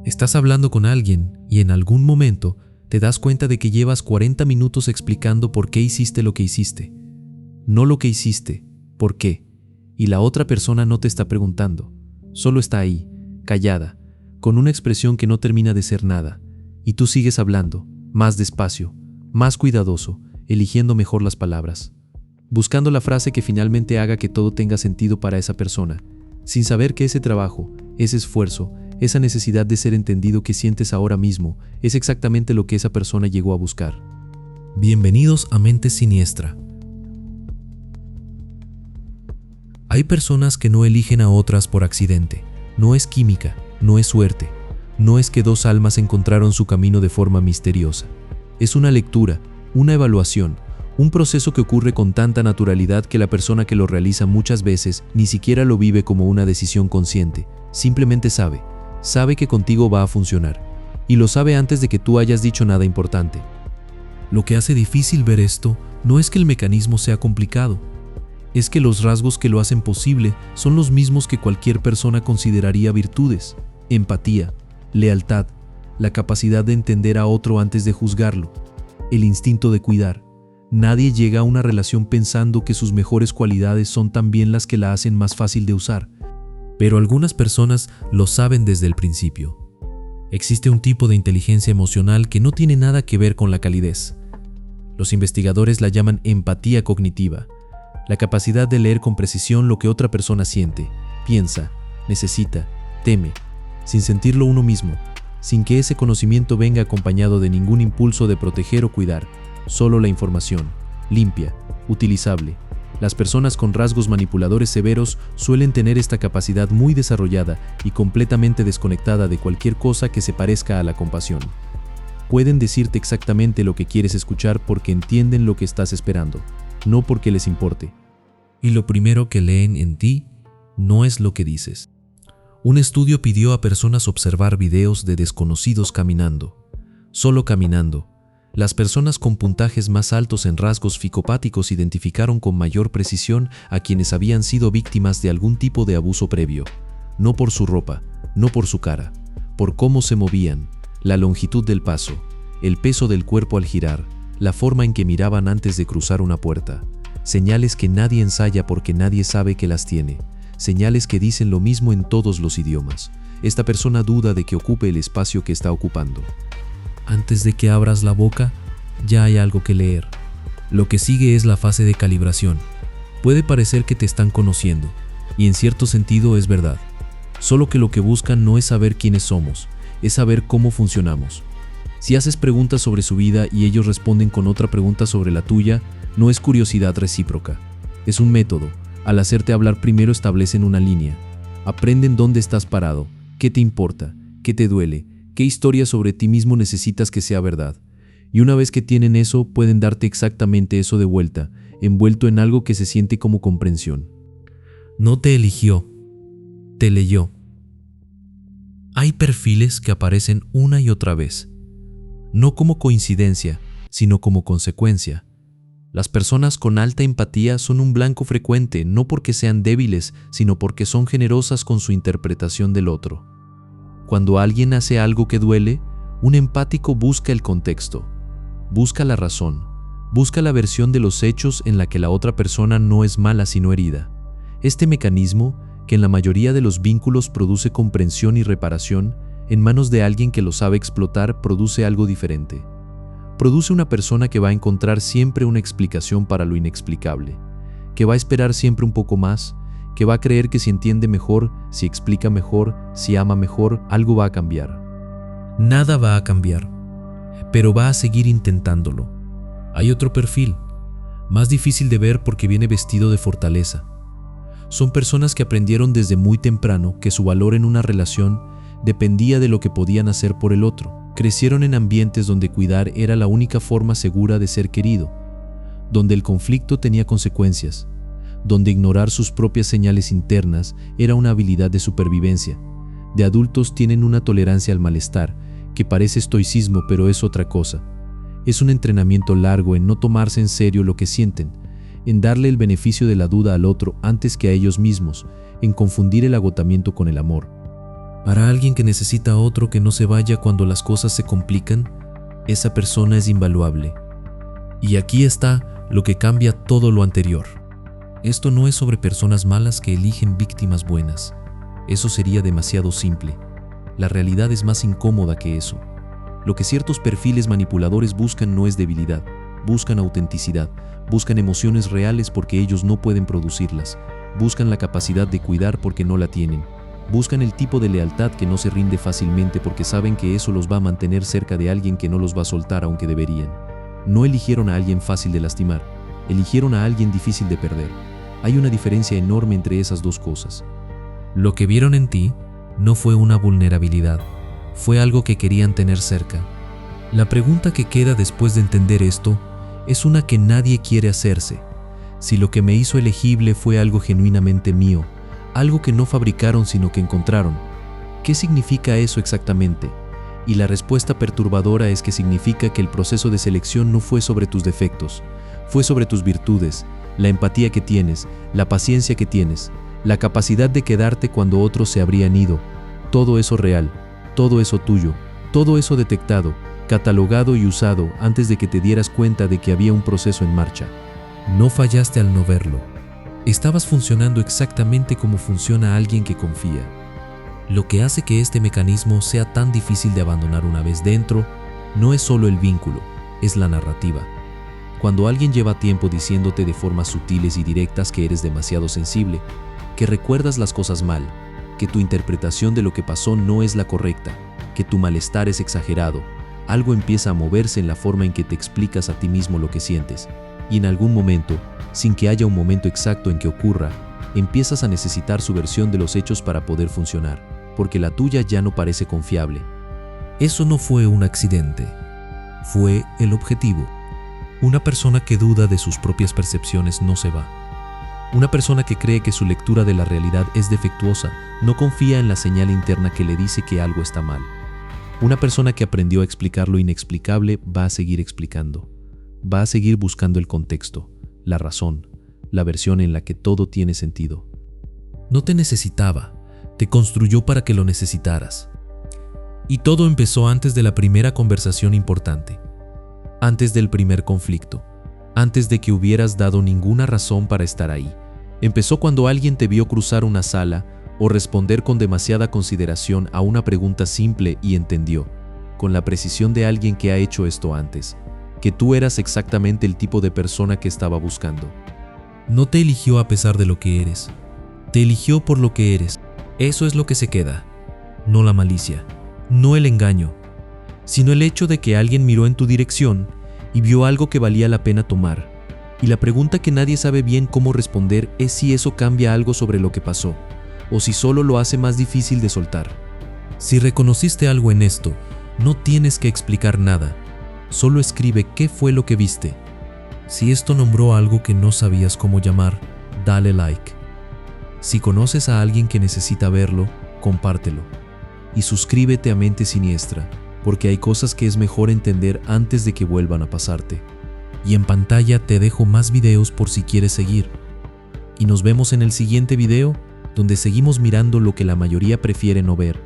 Estás hablando con alguien y en algún momento te das cuenta de que llevas 40 minutos explicando por qué hiciste lo que hiciste. No lo que hiciste, por qué. Y la otra persona no te está preguntando. Solo está ahí, callada, con una expresión que no termina de ser nada. Y tú sigues hablando, más despacio, más cuidadoso, eligiendo mejor las palabras. Buscando la frase que finalmente haga que todo tenga sentido para esa persona, sin saber que ese trabajo, ese esfuerzo, esa necesidad de ser entendido que sientes ahora mismo es exactamente lo que esa persona llegó a buscar. Bienvenidos a Mente Siniestra. Hay personas que no eligen a otras por accidente. No es química, no es suerte. No es que dos almas encontraron su camino de forma misteriosa. Es una lectura, una evaluación, un proceso que ocurre con tanta naturalidad que la persona que lo realiza muchas veces ni siquiera lo vive como una decisión consciente. Simplemente sabe que contigo va a funcionar. Y lo sabe antes de que tú hayas dicho nada importante. Lo que hace difícil ver esto no es que el mecanismo sea complicado. Es que los rasgos que lo hacen posible son los mismos que cualquier persona consideraría virtudes: empatía, lealtad, la capacidad de entender a otro antes de juzgarlo, el instinto de cuidar. Nadie llega a una relación pensando que sus mejores cualidades son también las que la hacen más fácil de usar, pero algunas personas lo saben desde el principio. Existe un tipo de inteligencia emocional que no tiene nada que ver con la calidez. Los investigadores la llaman empatía cognitiva, la capacidad de leer con precisión lo que otra persona siente, piensa, necesita, teme, sin sentirlo uno mismo, sin que ese conocimiento venga acompañado de ningún impulso de proteger o cuidar, solo la información, limpia, utilizable. Las personas con rasgos manipuladores severos suelen tener esta capacidad muy desarrollada y completamente desconectada de cualquier cosa que se parezca a la compasión. Pueden decirte exactamente lo que quieres escuchar porque entienden lo que estás esperando, no porque les importe. Y lo primero que leen en ti no es lo que dices. Un estudio pidió a personas observar videos de desconocidos caminando, solo caminando. Las personas con puntajes más altos en rasgos psicopáticos identificaron con mayor precisión a quienes habían sido víctimas de algún tipo de abuso previo, no por su ropa, no por su cara, por cómo se movían, la longitud del paso, el peso del cuerpo al girar, la forma en que miraban antes de cruzar una puerta. Señales que nadie ensaya porque nadie sabe que las tiene. Señales que dicen lo mismo en todos los idiomas. Esta persona duda de que ocupe el espacio que está ocupando. Antes de que abras la boca, ya hay algo que leer. Lo que sigue es la fase de calibración. Puede parecer que te están conociendo, y en cierto sentido es verdad. Solo que lo que buscan no es saber quiénes somos, es saber cómo funcionamos. Si haces preguntas sobre su vida y ellos responden con otra pregunta sobre la tuya, no es curiosidad recíproca. Es un método. Al hacerte hablar primero establecen una línea. Aprenden dónde estás parado, qué te importa, qué te duele, qué historia sobre ti mismo necesitas que sea verdad. Y una vez que tienen eso, pueden darte exactamente eso de vuelta, envuelto en algo que se siente como comprensión. No te eligió, te leyó. Hay perfiles que aparecen una y otra vez, no como coincidencia, sino como consecuencia. Las personas con alta empatía son un blanco frecuente, no porque sean débiles, sino porque son generosas con su interpretación del otro. Cuando alguien hace algo que duele, un empático busca el contexto, busca la razón, busca la versión de los hechos en la que la otra persona no es mala sino herida. Este mecanismo, que en la mayoría de los vínculos produce comprensión y reparación, en manos de alguien que lo sabe explotar, produce algo diferente. Produce una persona que va a encontrar siempre una explicación para lo inexplicable, que va a esperar siempre un poco más, que va a creer que si entiende mejor, si explica mejor, si ama mejor, algo va a cambiar. Nada va a cambiar, pero va a seguir intentándolo. Hay otro perfil, más difícil de ver porque viene vestido de fortaleza. Son personas que aprendieron desde muy temprano que su valor en una relación dependía de lo que podían hacer por el otro. Crecieron en ambientes donde cuidar era la única forma segura de ser querido, donde el conflicto tenía consecuencias, donde ignorar sus propias señales internas era una habilidad de supervivencia. De adultos tienen una tolerancia al malestar, que parece estoicismo pero es otra cosa. Es un entrenamiento largo en no tomarse en serio lo que sienten, en darle el beneficio de la duda al otro antes que a ellos mismos, en confundir el agotamiento con el amor. Para alguien que necesita a otro que no se vaya cuando las cosas se complican, esa persona es invaluable. Y aquí está lo que cambia todo lo anterior. Esto no es sobre personas malas que eligen víctimas buenas. Eso sería demasiado simple. La realidad es más incómoda que eso. Lo que ciertos perfiles manipuladores buscan no es debilidad, buscan autenticidad, buscan emociones reales porque ellos no pueden producirlas, buscan la capacidad de cuidar porque no la tienen, buscan el tipo de lealtad que no se rinde fácilmente porque saben que eso los va a mantener cerca de alguien que no los va a soltar aunque deberían. No eligieron a alguien fácil de lastimar, eligieron a alguien difícil de perder. Hay una diferencia enorme entre esas dos cosas. Lo que vieron en ti no fue una vulnerabilidad, fue algo que querían tener cerca. La pregunta que queda después de entender esto es una que nadie quiere hacerse. Si lo que me hizo elegible fue algo genuinamente mío, algo que no fabricaron sino que encontraron, ¿qué significa eso exactamente? Y la respuesta perturbadora es que significa que el proceso de selección no fue sobre tus defectos, fue sobre tus virtudes, la empatía que tienes, la paciencia que tienes, la capacidad de quedarte cuando otros se habrían ido, todo eso real, todo eso tuyo, todo eso detectado, catalogado y usado antes de que te dieras cuenta de que había un proceso en marcha. No fallaste al no verlo. Estabas funcionando exactamente como funciona alguien que confía. Lo que hace que este mecanismo sea tan difícil de abandonar una vez dentro, no es solo el vínculo, es la narrativa. Cuando alguien lleva tiempo diciéndote de formas sutiles y directas que eres demasiado sensible, que recuerdas las cosas mal, que tu interpretación de lo que pasó no es la correcta, que tu malestar es exagerado, algo empieza a moverse en la forma en que te explicas a ti mismo lo que sientes, y en algún momento, sin que haya un momento exacto en que ocurra, empiezas a necesitar su versión de los hechos para poder funcionar, porque la tuya ya no parece confiable. Eso no fue un accidente, fue el objetivo. Una persona que duda de sus propias percepciones no se va. Una persona que cree que su lectura de la realidad es defectuosa no confía en la señal interna que le dice que algo está mal. Una persona que aprendió a explicar lo inexplicable va a seguir explicando. Va a seguir buscando el contexto, la razón, la versión en la que todo tiene sentido. No te necesitaba, te construyó para que lo necesitaras. Y todo empezó antes de la primera conversación importante, antes del primer conflicto, antes de que hubieras dado ninguna razón para estar ahí. Empezó cuando alguien te vio cruzar una sala o responder con demasiada consideración a una pregunta simple y entendió, con la precisión de alguien que ha hecho esto antes, que tú eras exactamente el tipo de persona que estaba buscando. No te eligió a pesar de lo que eres, te eligió por lo que eres. Eso es lo que se queda, no la malicia, no el engaño, sino el hecho de que alguien miró en tu dirección y vio algo que valía la pena tomar. Y la pregunta que nadie sabe bien cómo responder es si eso cambia algo sobre lo que pasó, o si solo lo hace más difícil de soltar. Si reconociste algo en esto, no tienes que explicar nada, solo escribe qué fue lo que viste. Si esto nombró algo que no sabías cómo llamar, dale like. Si conoces a alguien que necesita verlo, compártelo. Y suscríbete a Mente Siniestra, porque hay cosas que es mejor entender antes de que vuelvan a pasarte. Y en pantalla te dejo más videos por si quieres seguir. Y nos vemos en el siguiente video, donde seguimos mirando lo que la mayoría prefiere no ver.